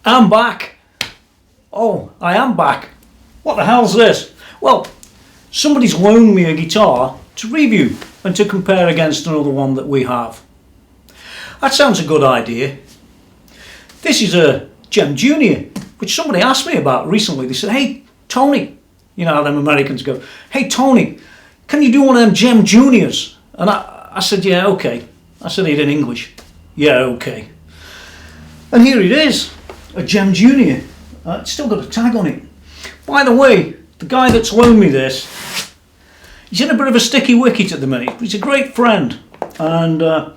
I'm back. Oh, I am back. What the hell's this? Well, somebody's loaned me a guitar to review and to compare against another one that we have. That sounds a good idea. This is a Jem Junior, which somebody asked me about recently. They said, hey, Tony, you know how them Americans go, hey, Tony, can you do one of them Jem Juniors? And I said, yeah, okay. I said it in English. Yeah, okay. And here it is, a Jem Junior. It's still got a tag on it. By the way, the guy that's loaned me this, he's in a bit of a sticky wicket at the minute, but he's a great friend, and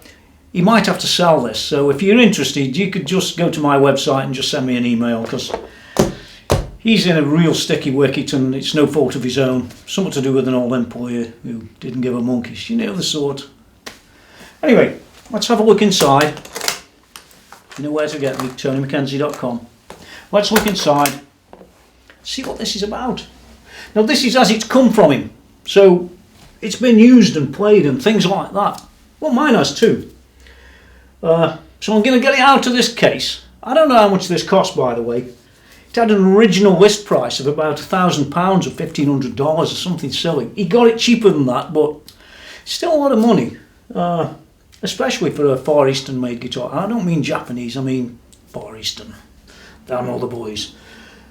he might have to sell this. So if you're interested, you could just go to my website and just send me an email, because he's in a real sticky wicket and it's no fault of his own. Something to do with an old employer who didn't give a monkeys. You know the sort. Anyway, let's have a look inside. You know where to get me, TonyMckenzie.com. Let's look inside, see what this is about. Now this is as it's come from him, so it's been used and played and things like that. Well, mine has too. So I'm going to get it out of this case. I don't know how much this cost, by the way. It had an original list price of about £1,000 or $1,500 or something silly. He got it cheaper than that, but it's still a lot of money. Especially for a Far Eastern made guitar. I don't mean Japanese, I mean Far Eastern. Down all the boys.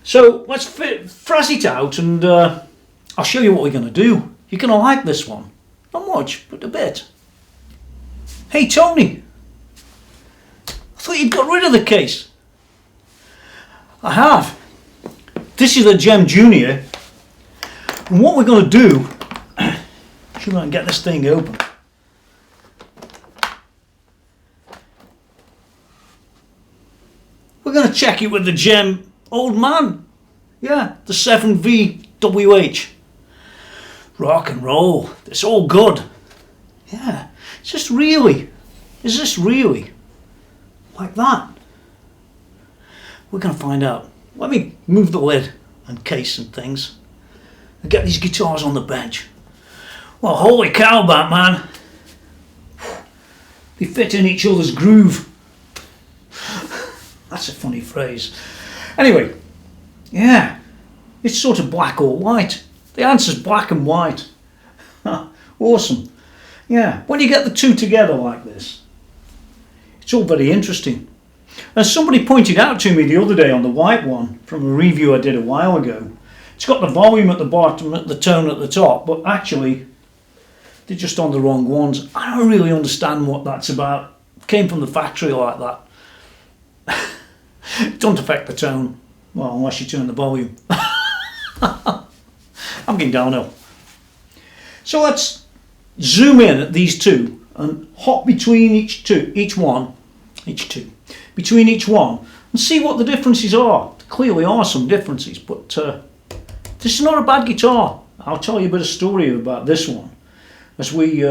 So let's frazz it out and I'll show you what we're going to do. You're going to like this one. Not much, but a bit. Hey Tony, I thought you'd got rid of the case. I have. This is a Jem Junior. And what we're going to do, see if I can get this thing open. We're going to check it with the Jem Old Man. Yeah, the 7VWH. Rock and roll. It's all good. Yeah. It's just really. Is this really like that? We're going to find out. Let me move the lid and case and things and get these guitars on the bench. Well, holy cow, Batman. They fit in each other's groove. That's a funny phrase. Anyway, yeah, it's sort of black or white. The answer's black and white. Awesome. Yeah, when you get the two together like this, it's all very interesting. As somebody pointed out to me the other day on the white one, from a review I did a while ago, it's got the volume at the bottom, the tone at the top, but actually they're just on the wrong ones. I don't really understand what that's about. It came from the factory like that. It doesn't affect the tone, well, unless you turn the volume. I'm getting downhill. So let's zoom in at these two and hop between between each one and see what the differences are. There clearly are some differences, but this is not a bad guitar. I'll tell you a bit of story about this one as we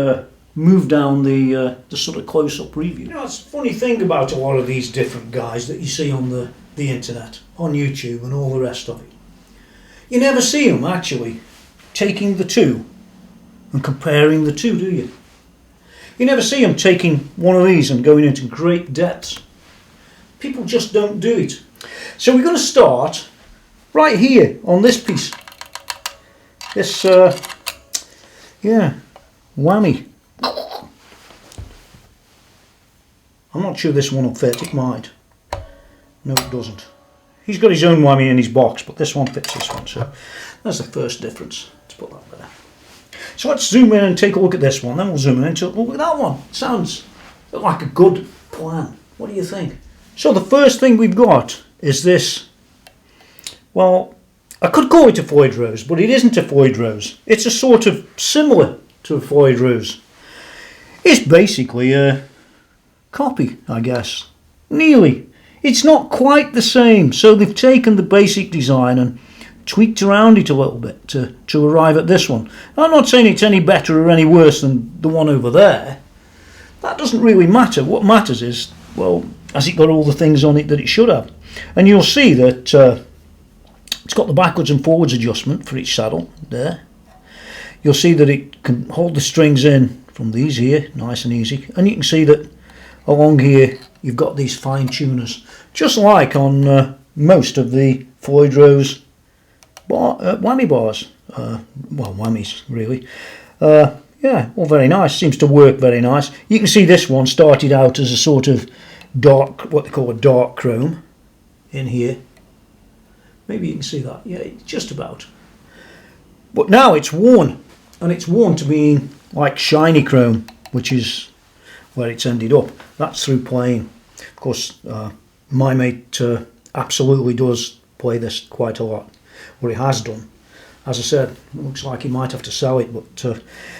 move down the sort of close-up review. You know, it's a funny thing about a lot of these different guys that you see on the internet, on YouTube and all the rest of it. You never see them actually taking the two and comparing the two, do you? You never see them taking one of these and going into great depths. People just don't do it. So we're going to start right here on this piece. This, whammy. I'm not sure this one will fit, it might. No, it doesn't. He's got his own whammy in his box, but this one fits this one, so that's the first difference. Let's put that there. So let's zoom in and take a look at this one, then we'll zoom in and take a look at that one. Sounds like a good plan. What do you think? So the first thing we've got is this, well, I could call it a Floyd Rose, but it isn't a Floyd Rose. It's a sort of similar to a Floyd Rose. It's basically a copy, I guess. Nearly. It's not quite the same, so they've taken the basic design and tweaked around it a little bit to arrive at this one. I'm not saying it's any better or any worse than the one over there. That doesn't really matter. What matters is, well, has it got all the things on it that it should have? And you'll see that it's got the backwards and forwards adjustment for each saddle there. You'll see that it can hold the strings in from these here, nice and easy. And you can see that along here you've got these fine tuners, just like on most of the Floyd Rose whammy bars. Well, whammies really. Yeah, all very nice. Seems to work very nice. You can see this one started out as a sort of dark, what they call a dark chrome in here. Maybe you can see that. Yeah, just about. But now it's worn, and it's worn to being like shiny chrome, which is where it's ended up. That's through playing. Of course, my mate absolutely does play this quite a lot. Well, he has done. As I said, it looks like he might have to sell it, but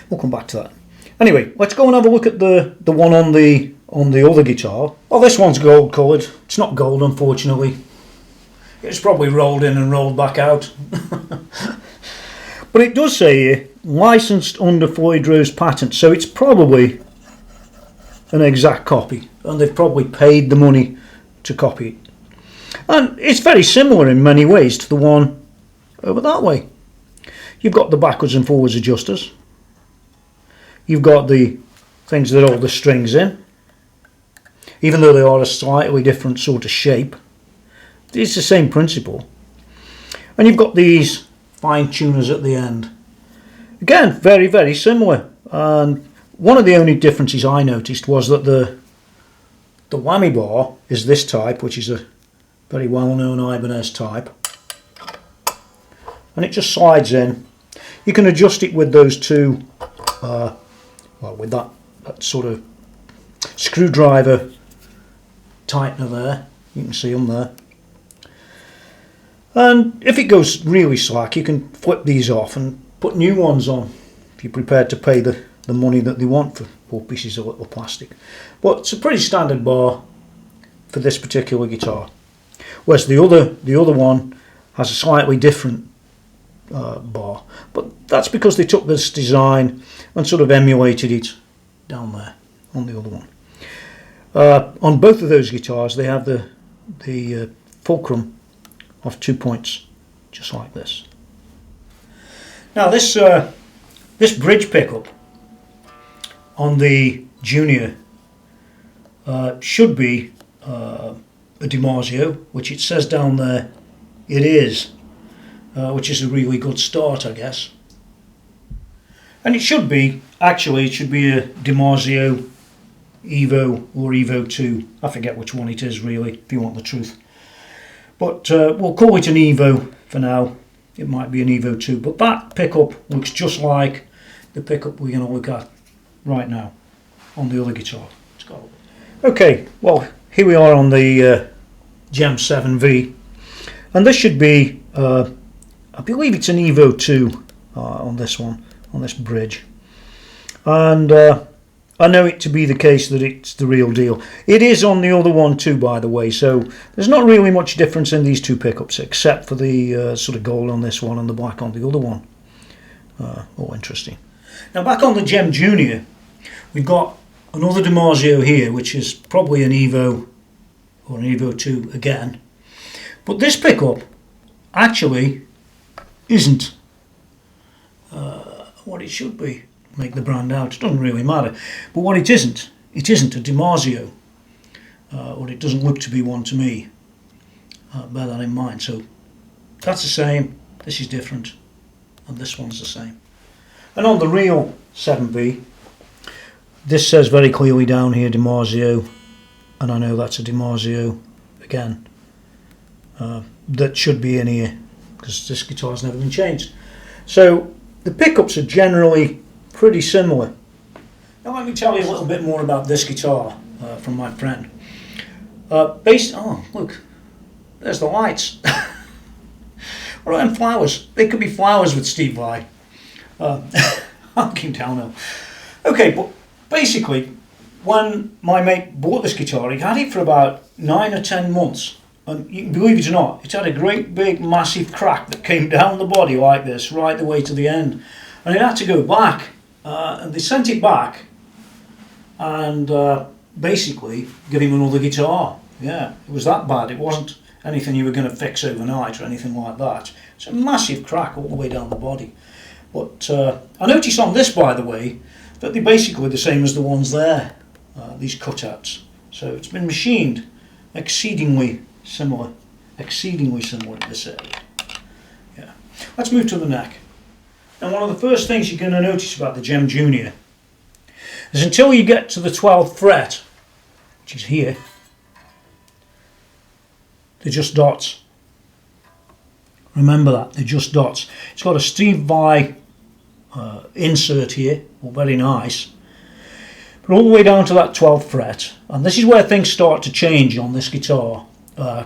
we'll come back to that. Anyway, let's go and have a look at the one on the other guitar. Well, this one's gold coloured. It's not gold, unfortunately. It's probably rolled in and rolled back out. But it does say here, licensed under Floyd Rose patent, so it's probably an exact copy, and they've probably paid the money to copy it. And it's very similar in many ways to the one over that way. You've got the backwards and forwards adjusters. You've got the things that hold the strings in, even though they are a slightly different sort of shape. It's the same principle. And you've got these fine tuners at the end. Again, very, very similar. And one of the only differences I noticed was that the whammy bar is this type, which is a very well-known Ibanez type. And it just slides in. You can adjust it with those two, well, with that sort of screwdriver tightener there. You can see them there. And if it goes really slack, you can flip these off and put new ones on if you're prepared to pay the money that they want for 4 pieces of little plastic. But it's a pretty standard bar for this particular guitar. Whereas the other one has a slightly different bar, but that's because they took this design and sort of emulated it down there on the other one. On both of those guitars, they have the fulcrum of 2 points, just like this. Now this bridge pickup on the Junior should be a DiMarzio, which it says down there it is, which is a really good start, I guess. And it should be a DiMarzio Evo or Evo 2. I forget which one it is really, if you want the truth. But we'll call it an Evo for now. It might be an Evo 2, but that pickup looks just like the pickup we're going to look at right now on the other guitar. Okay, well, here we are on the Jem 7V, and this should be, I believe it's an Evo 2 on this one, on this bridge. And I know it to be the case that it's the real deal. It is on the other one too, by the way, so there's not really much difference in these two pickups except for the sort of gold on this one and the black on the other one. All interesting. Now back on the Jem Junior, we've got another DiMarzio here, which is probably an Evo or an Evo 2 again. But this pickup actually isn't what it should be. Make the brand out, it doesn't really matter. But what it isn't a DiMarzio, or it doesn't look to be one to me. Bear that in mind. So that's the same, this is different, and this one's the same. And on the real 7B, this says very clearly down here DiMarzio, and I know that's a DiMarzio again. That should be in here because this guitar's never been changed. So the pickups are generally pretty similar. Now let me tell you a little bit more about this guitar from my friend. Oh look, there's the lights. What are them flowers? They could be flowers with Steve Vai. I'm King Downhill. Okay, but basically when my mate bought this guitar, he had it for about 9 or 10 months. And you can believe it or not, it had a great big massive crack that came down the body like this, right the way to the end. And it had to go back. And they sent it back and basically give him another guitar. Yeah, it was that bad. It wasn't anything you were going to fix overnight or anything like that. It's a massive crack all the way down the body. But I noticed on this, by the way, that they're basically the same as the ones there, these cutouts. So it's been machined exceedingly similar to this area. Yeah. Let's move to the neck. And one of the first things you're going to notice about the Jem Junior is until you get to the 12th fret, which is here, they're just dots. Remember that, they're just dots. It's got a Steve Vai insert here, well, very nice. But all the way down to that 12th fret, and this is where things start to change on this guitar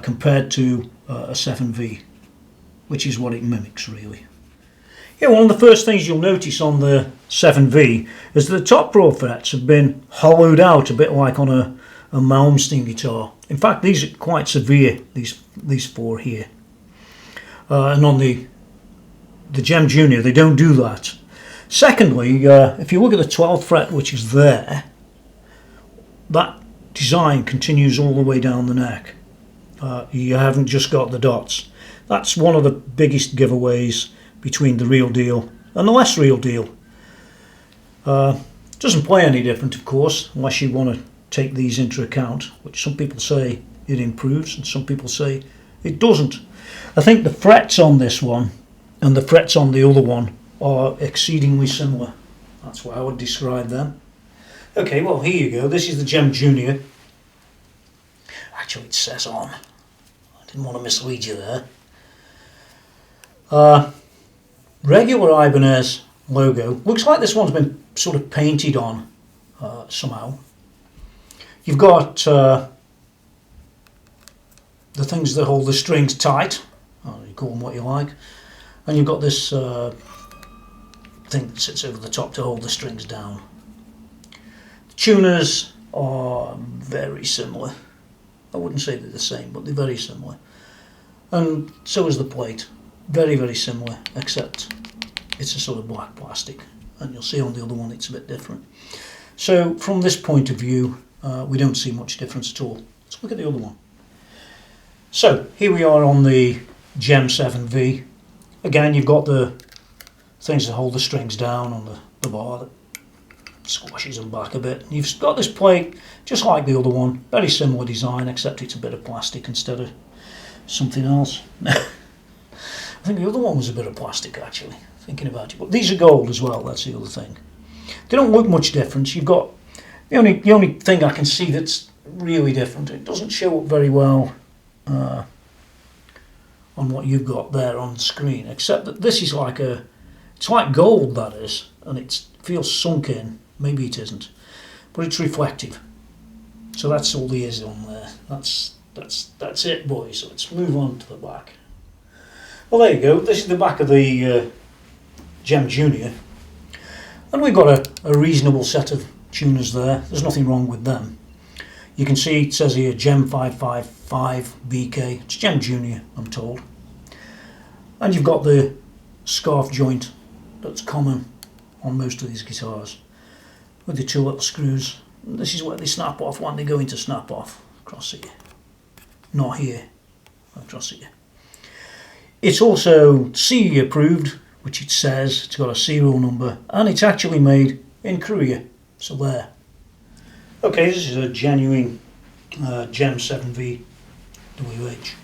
compared to a 7V, which is what it mimics really. Yeah, one of the first things you'll notice on the 7V is that the top row frets have been hollowed out a bit like on a Malmsteen guitar. In fact, these are quite severe, these four here. And on the Jem Junior, they don't do that. Secondly, if you look at the 12th fret, which is there, that design continues all the way down the neck. You haven't just got the dots. That's one of the biggest giveaways between the real deal and the less real deal. Doesn't play any different, of course, unless you want to take these into account, which some people say it improves and some people say it doesn't. I think the frets on this one and the frets on the other one are exceedingly similar. That's what I would describe them. Okay, well, here you go. This is the Jem Junior. Actually, it says on. I didn't want to mislead you there. Regular Ibanez logo. Looks like this one's been sort of painted on somehow. You've got the things that hold the strings tight. You call them what you like. And you've got this thing that sits over the top to hold the strings down. The tuners are very similar. I wouldn't say they're the same, but they're very similar. And so is the plate. Very, very similar, except it's a sort of black plastic. And you'll see on the other one it's a bit different. So from this point of view, we don't see much difference at all. Let's look at the other one. So here we are on the Jem 7V. Again, you've got the things that hold the strings down on the bar that squashes them back a bit. You've got this plate just like the other one, very similar design, except it's a bit of plastic instead of something else. I think the other one was a bit of plastic actually, thinking about it. But these are gold as well, that's the other thing. They don't look much different. You've got the only thing I can see that's really different, it doesn't show up very well on what you've got there on screen, except that this is like it's like gold, that is, and it feels sunk in. Maybe it isn't, but it's reflective. So that's all there is on there. That's it, boys. So let's move on to the back. Well, there you go. This is the back of the Jem Junior, and we've got a reasonable set of tuners there. There's nothing wrong with them. You can see it says here Jem 555 BK. It's Jem Junior, I'm told. And you've got the scarf joint that's common on most of these guitars with the two little screws. This is where they snap off when they go into snap off across here. Not here, across here. It's also CE approved, which it says. It's got a serial number and it's actually made in Korea. So there. Okay, this is a genuine Jem 7V WH.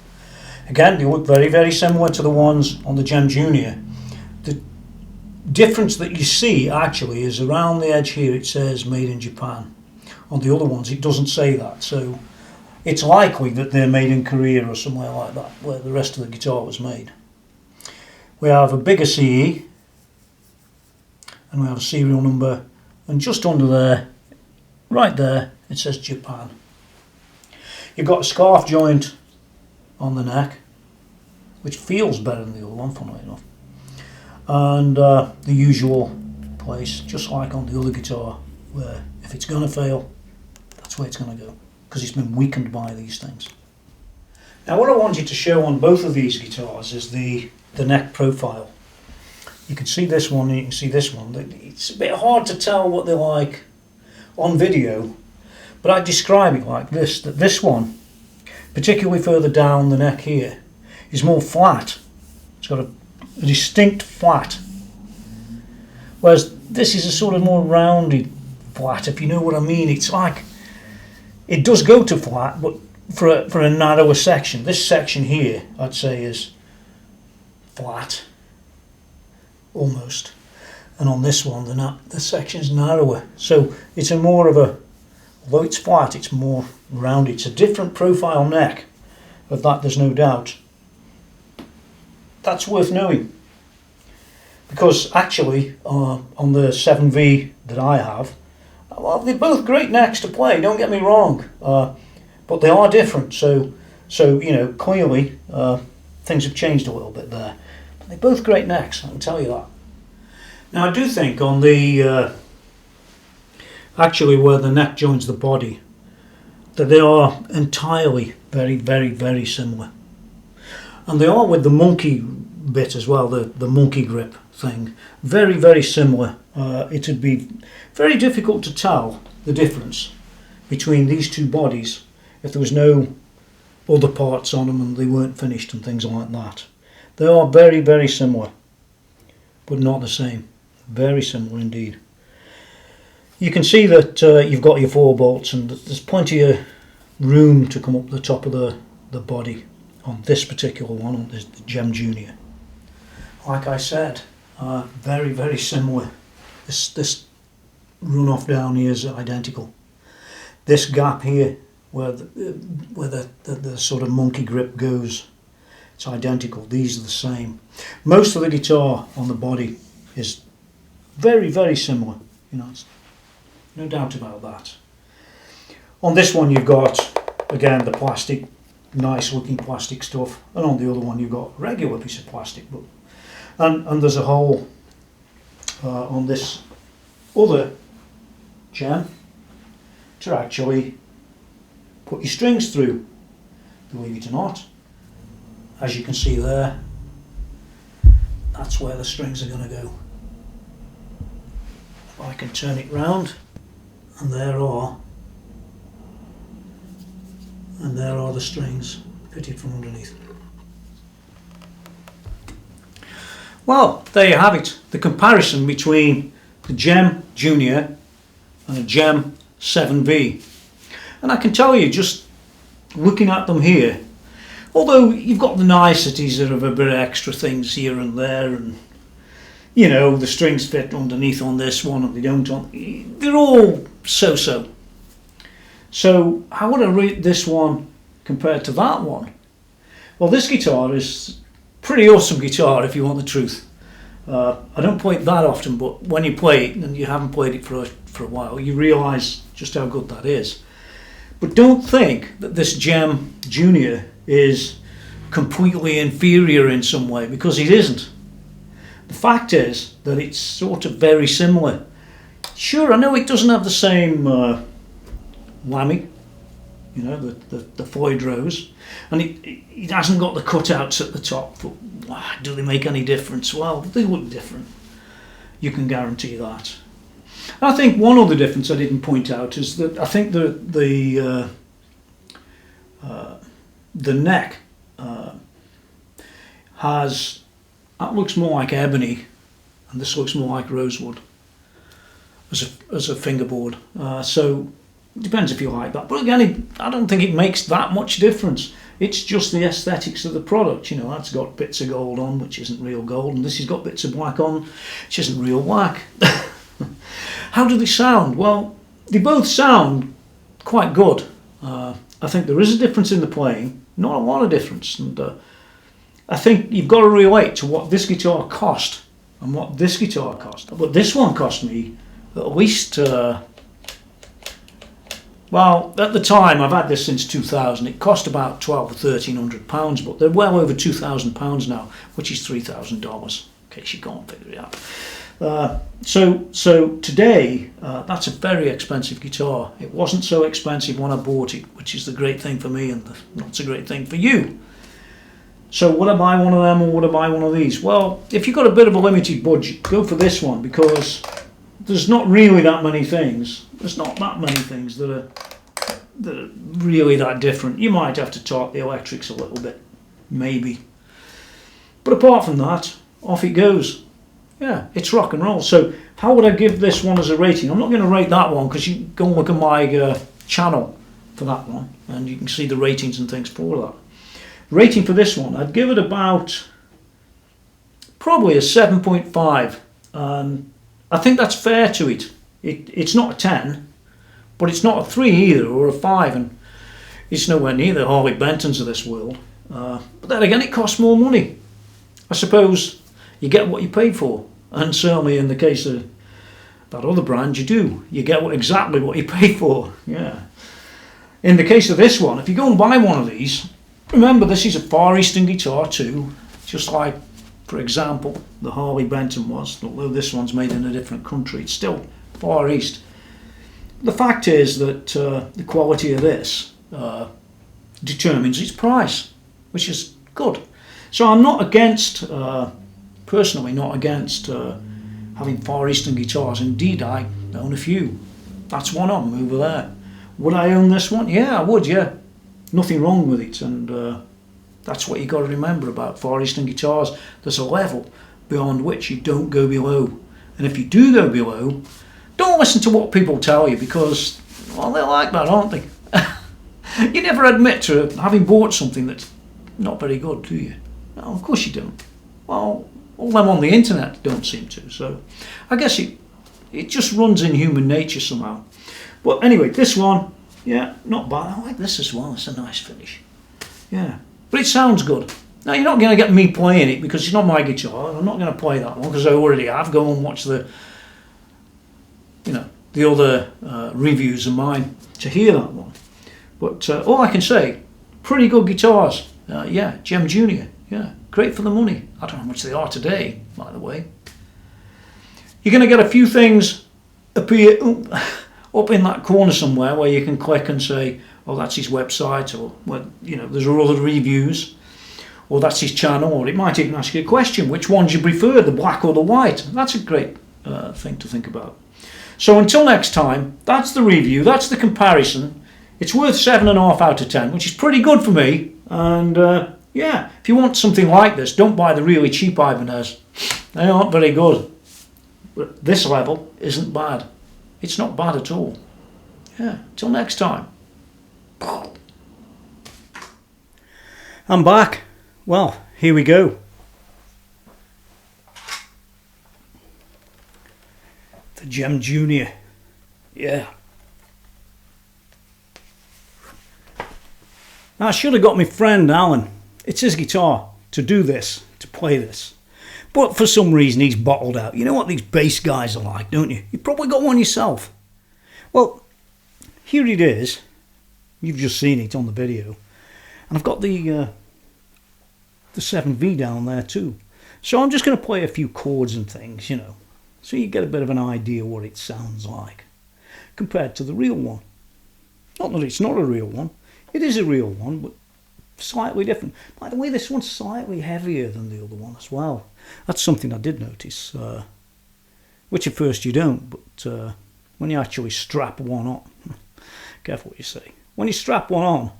Again, they look very, very similar to the ones on the Jem Junior. The difference that you see actually is around the edge here it says made in Japan. On the other ones it doesn't say that, so it's likely that they're made in Korea or somewhere like that, where the rest of the guitar was made. We have a bigger CE, and we have a serial number, and just under there, right there, it says Japan. You've got a scarf joint on the neck, which feels better than the other one, funnily enough. And the usual place, just like on the other guitar, where if it's going to fail, that's where it's going to go, because it's been weakened by these things. Now what I wanted to show on both of these guitars is the neck profile. You can see this one and you can see this one. It's a bit hard to tell what they're like on video, but I describe it like this, that this one, particularly further down the neck here, is more flat. It's got a distinct flat, whereas this is a sort of more rounded flat, if you know what I mean. It's like It does go to flat, but for a narrower section. This section here, I'd say, is flat, almost. And on this one, the section's narrower. So it's a more of a, although it's flat, it's more rounded. It's a different profile neck. Of that, there's no doubt. That's worth knowing. Because actually, on the 7V that I have, well, they're both great necks to play, don't get me wrong. But they are different. So you know, clearly, things have changed a little bit there. But they're both great necks, I can tell you that. Now I do think on the, actually where the neck joins the body, that they are entirely very, very, very similar. And they are with the monkey bit as well, the monkey grip thing. Very, very similar. It would be very difficult to tell the difference between these two bodies if there was no other parts on them and they weren't finished and things like that. They are very, very similar, but not the same. Very similar indeed. You can see that you've got your 4 bolts and there's plenty of room to come up the top of the body on this particular one, on this Jem Junior. Like I said, very, very similar. This run-off down here is identical. This gap here, where the sort of monkey grip goes, it's identical. These are the same. Most of the guitar on the body is very, very similar. You know, it's no doubt about that. On this one you've got, again, the plastic, nice looking plastic stuff, and on the other one you've got regular piece of plastic. But and there's a hole on this other Jem to actually put your strings through, believe it or not. As you can see there, that's where the strings are going to go. I can turn it round, and there are the strings fitted from underneath. Well, there you have it, the comparison between the Jem Junior and a Jem 7V. And I can tell you, just looking at them here, although you've got the niceties of a bit of extra things here and there, and you know, the strings fit underneath on this one and they don't on, they're all so-so. So how would I rate this one compared to that one? Well, this guitar is pretty awesome guitar, if you want the truth. I don't play it that often, but when you play it and you haven't played it for a while, you realise just how good that is. But don't think that this Jem Junior is completely inferior in some way, because it isn't. The fact is that it's sort of very similar. Sure, I know it doesn't have the same lammy, you know, the Floyd Rose, and it hasn't got the cutouts at the top. But do they make any difference? Well, they look different. You can guarantee that. And I think one other difference I didn't point out is that I think the neck has, that looks more like ebony, and this looks more like rosewood as a fingerboard. So it depends if you like that. But again, I don't think it makes that much difference. It's just the aesthetics of the product. You know, that's got bits of gold on, which isn't real gold, and this has got bits of black on, which isn't real black. How do they sound? Well, they both sound quite good. I think there is a difference in the playing, not a lot of difference, and I think you've got to relate to what this guitar cost and what this guitar cost. But this one cost me at least, well, at the time, I've had this since 2000, it cost about £1,200 or £1,300, but they're well over £2,000 now, which is $3,000, in case you can't figure it out. So today, that's a very expensive guitar. It wasn't so expensive when I bought it, which is the great thing for me and not so great thing for you. So would I buy one of them or would I buy one of these? Well, if you've got a bit of a limited budget, go for this one, because there's not really that many things. There's not that many things that are really that different. You might have to torque the electrics a little bit, maybe. But apart from that, off it goes. Yeah, it's rock and roll. So how would I give this one as a rating? I'm not going to rate that one, because you can go and look at my channel for that one, and you can see the ratings and things for that. Rating for this one, I'd give it about probably a 7.5. I think that's fair to it. It's not a 10, but it's not a 3 either, or a 5, and it's nowhere near the Harley Bentons of this world. But then again, it costs more money. I suppose you get what you pay for, and certainly in the case of that other brand, you do. You get exactly what you pay for. Yeah. In the case of this one, if you go and buy one of these, remember this is a Far Eastern guitar too, just like, for example, the Harley Benton was, although this one's made in a different country. It's still Far East. The fact is that the quality of this determines its price, which is good. So I'm not against, personally not against having Far Eastern guitars. Indeed, I own a few. That's one of them over there. Would I own this one? Yeah, I would, yeah. Nothing wrong with it, and that's what you got to remember about Far Eastern guitars. There's a level beyond which you don't go below. And if you do go below, don't listen to what people tell you, because, well, they're like that, aren't they? You never admit to having bought something that's not very good, do you? No, of course you don't. Well, all them on the internet don't seem to, so I guess it just runs in human nature somehow. But anyway, this one, yeah, not bad. I like this as well. It's a nice finish. Yeah, but it sounds good. Now, you're not going to get me playing it because it's not my guitar. I'm not going to play that one because I already have. Go and watch the other reviews of mine to hear that one. But all I can say, pretty good guitars. Yeah, Jem Junior. Yeah, great for the money. I don't know how much they are today, by the way. You're going to get a few things appear up in that corner somewhere where you can click and say, oh, that's his website, or, well, there's other reviews, or that's his channel, or it might even ask you a question, which one do you prefer, the black or the white? That's a great thing to think about. So until next time, that's the review, that's the comparison. It's worth 7.5 out of 10, which is pretty good for me. And yeah, if you want something like this, don't buy the really cheap Ibanez. They aren't very good. But this level isn't bad. It's not bad at all. Yeah, till next time. I'm back. Well, here we go. The Jem Junior. Yeah. Now, I should have got my friend Alan. It's his guitar to do this, to play this. But for some reason he's bottled out. You know what these bass guys are like, don't you? You've probably got one yourself. Well, here it is. You've just seen it on the video. And I've got the 7V down there too. So I'm just going to play a few chords and things, so you get a bit of an idea what it sounds like compared to the real one. Not that it's not a real one. It is a real one, but slightly different. By the way, this one's slightly heavier than the other one as well. That's something I did notice, which at first you don't, but when you actually strap one on, careful what you say, when you strap one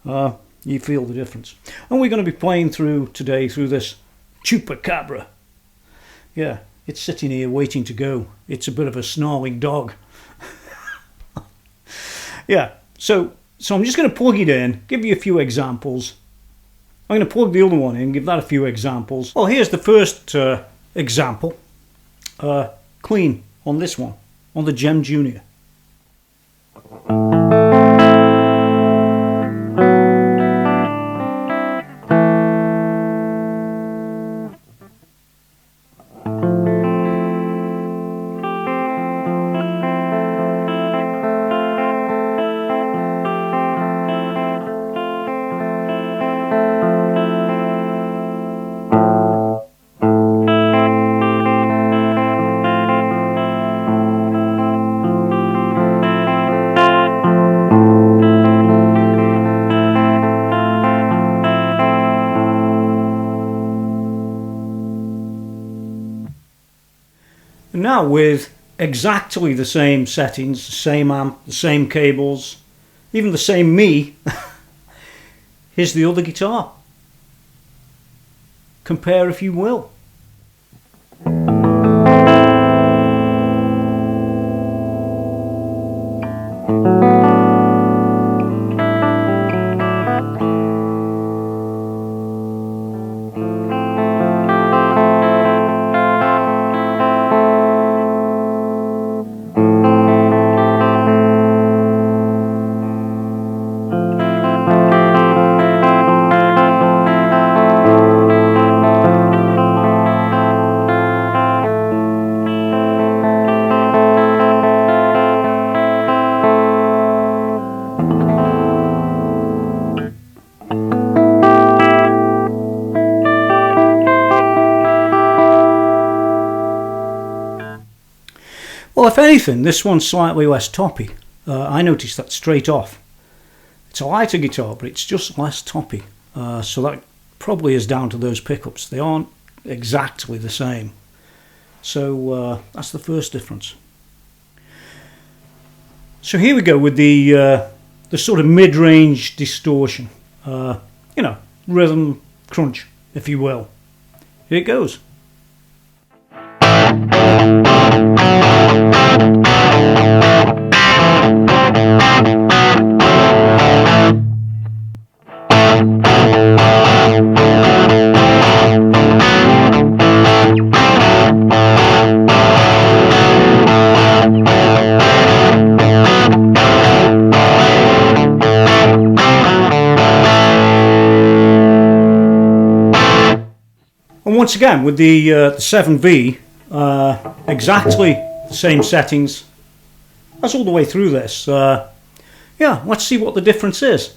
on, you feel the difference. And we're going to be playing today through this Chupacabra. Yeah, it's sitting here waiting to go. It's a bit of a snarling dog. Yeah, so I'm just going to plug it in, give you a few examples. I'm going to plug the other one in, give that a few examples. Well, here's the first example. Clean on this one, on the Jem Junior. Now with exactly the same settings, the same amp, the same cables, even the same me, here's the other guitar. Compare if you will. Well, if anything, this one's slightly less toppy. I noticed that straight off. It's a lighter guitar, but it's just less toppy. So that probably is down to those pickups. They aren't exactly the same. So that's the first difference. So here we go with the sort of mid-range distortion. You know, rhythm crunch, if you will. Here it goes. And once again, with the 7V, exactly the same settings as all the way through this. Yeah, let's see what the difference is.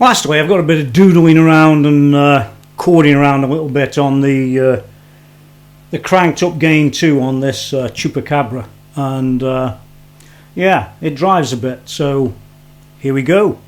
Lastly, I've got a bit of doodling around and chording around a little bit on the cranked up gain 2 on this Chupacabra, and yeah, it drives a bit, so here we go.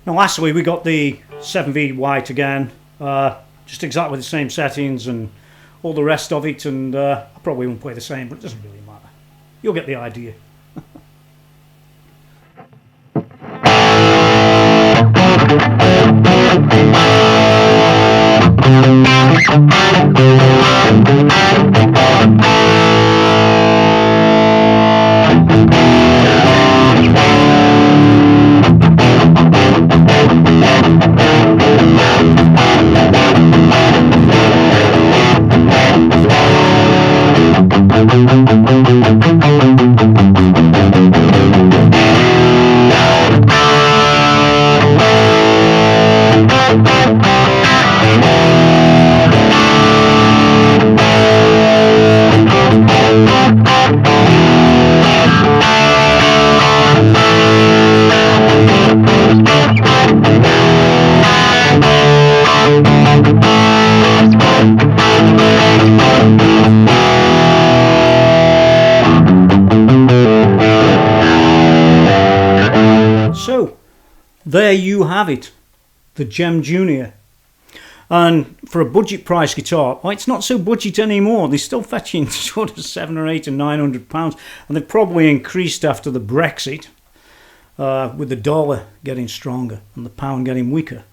Now lastly, we got the 7V white again, just exactly the same settings and all the rest of it, and I probably won't play the same, but it doesn't really matter. You'll get the idea. So, there you have it, the Jem Junior. And for a budget price guitar, well, it's not so budget anymore. They're still fetching sort of £700 or £800 and £900, and they've probably increased after the Brexit. with the dollar getting stronger and the pound getting weaker.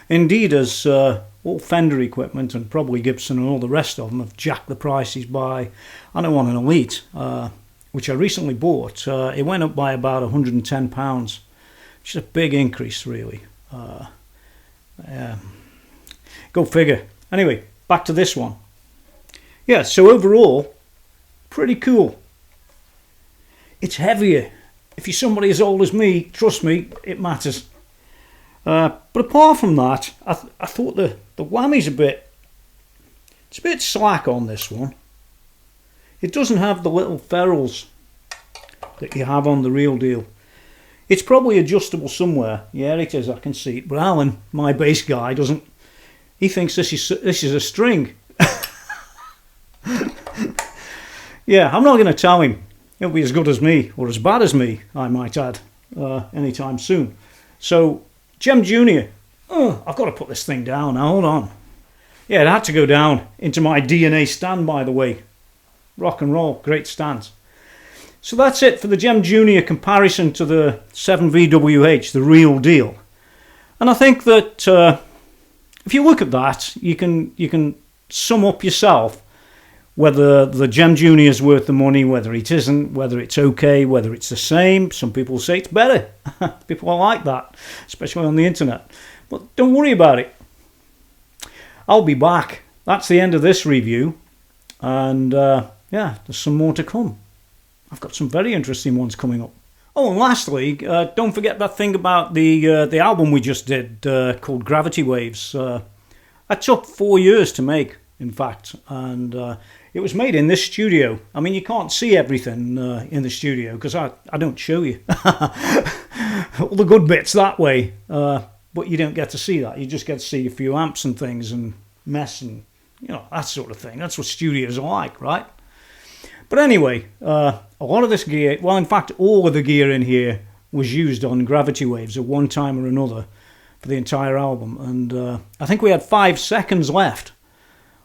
Indeed, as all Fender equipment and probably Gibson and all the rest of them have jacked the prices by, I know on an Elite, which I recently bought, it went up by about £110, which is a big increase really. Go figure. Anyway, back to this one. Yeah, so overall, pretty cool. It's heavier. If you're somebody as old as me, trust me, it matters. But apart from that, I thought the whammy's it's a bit slack on this one. It doesn't have the little ferrules that you have on the real deal. It's probably adjustable somewhere. Yeah, it is, I can see it. But Alan, my bass guy, doesn't. He thinks this is a string. Yeah, I'm not going to tell him. He'll be as good as me, or as bad as me, I might add, anytime soon. So, Jem Junior. Oh, I've got to put this thing down now, hold on. Yeah, it had to go down into my DNA stand, by the way. Rock and roll, great stands. So that's it for the Jem Junior comparison to the 7VWH, the real deal. And I think that if you look at that, you can sum up yourself whether the Jem Junior is worth the money, whether it isn't, whether it's okay, whether it's the same. Some people say it's better. People are like that, especially on the internet. But don't worry about it. I'll be back. That's the end of this review. And yeah, there's some more to come. I've got some very interesting ones coming up. Oh, and lastly, don't forget that thing about the album we just did called Gravity Waves. That took 4 years to make, in fact, and it was made in this studio. I mean, you can't see everything in the studio because I don't show you all the good bits that way, but you don't get to see that. You just get to see a few amps and things and mess and, you know, that sort of thing. That's what studios are like, right? But anyway, a lot of this gear, well, in fact, all of the gear in here was used on Gravity Waves at one time or another for the entire album. And I think we had 5 seconds left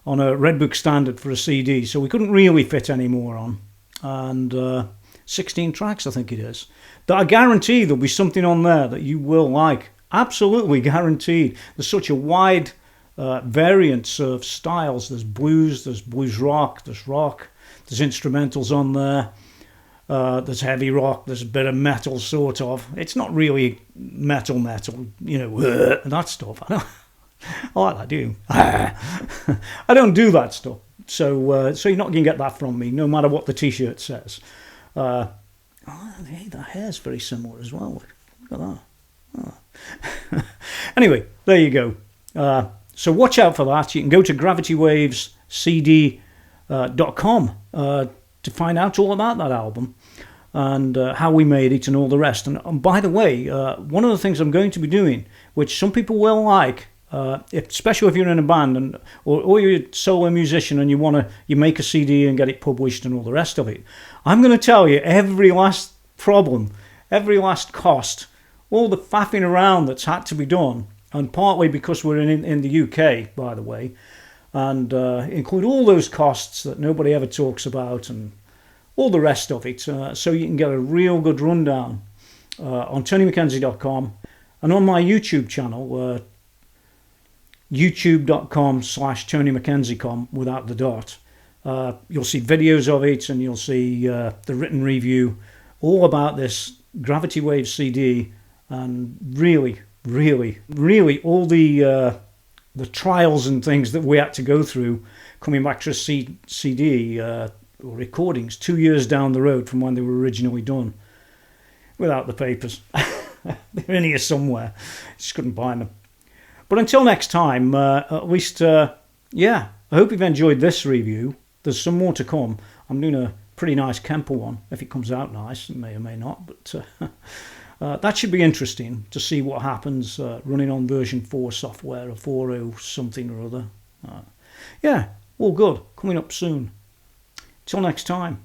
on a Red Book standard for a CD, so we couldn't really fit any more on. And 16 tracks, I think it is. That I guarantee there'll be something on there that you will like. Absolutely guaranteed. There's such a wide variance of styles. There's blues rock, there's rock. There's instrumentals on there. There's heavy rock. There's a bit of metal, sort of. It's not really metal, you know, that stuff. I like that, do you? I don't do that stuff. So you're not going to get that from me, no matter what the T-shirt says. Hey, that hair's very similar as well. Look at that. Oh. Anyway, there you go. So watch out for that. You can go to gravitywavescd.com to find out all about that album and how we made it and all the rest. And by the way, one of the things I'm going to be doing, which some people will like, especially if you're in a band or you're a solo musician and you make a CD and get it published and all the rest of it, I'm going to tell you every last problem, every last cost, all the faffing around that's had to be done, and partly because we're in the UK, by the way, and include all those costs that nobody ever talks about and all the rest of it, so you can get a real good rundown on TonyMcKenzie.com and on my YouTube channel, youtube.com/TonyMcKenzie.com without the dot. You'll see videos of it and you'll see the written review all about this Gravity Wave CD, and really all the trials and things that we had to go through coming back to a CD or recordings 2 years down the road from when they were originally done without the papers. They're in here somewhere. Just couldn't find them. But until next time, at least, yeah, I hope you've enjoyed this review. There's some more to come. I'm doing a pretty nice Kemper one, if it comes out nice. It may or may not, but that should be interesting to see what happens running on version 4 software or 4.0 something or other. Yeah, all good. Coming up soon. Till next time.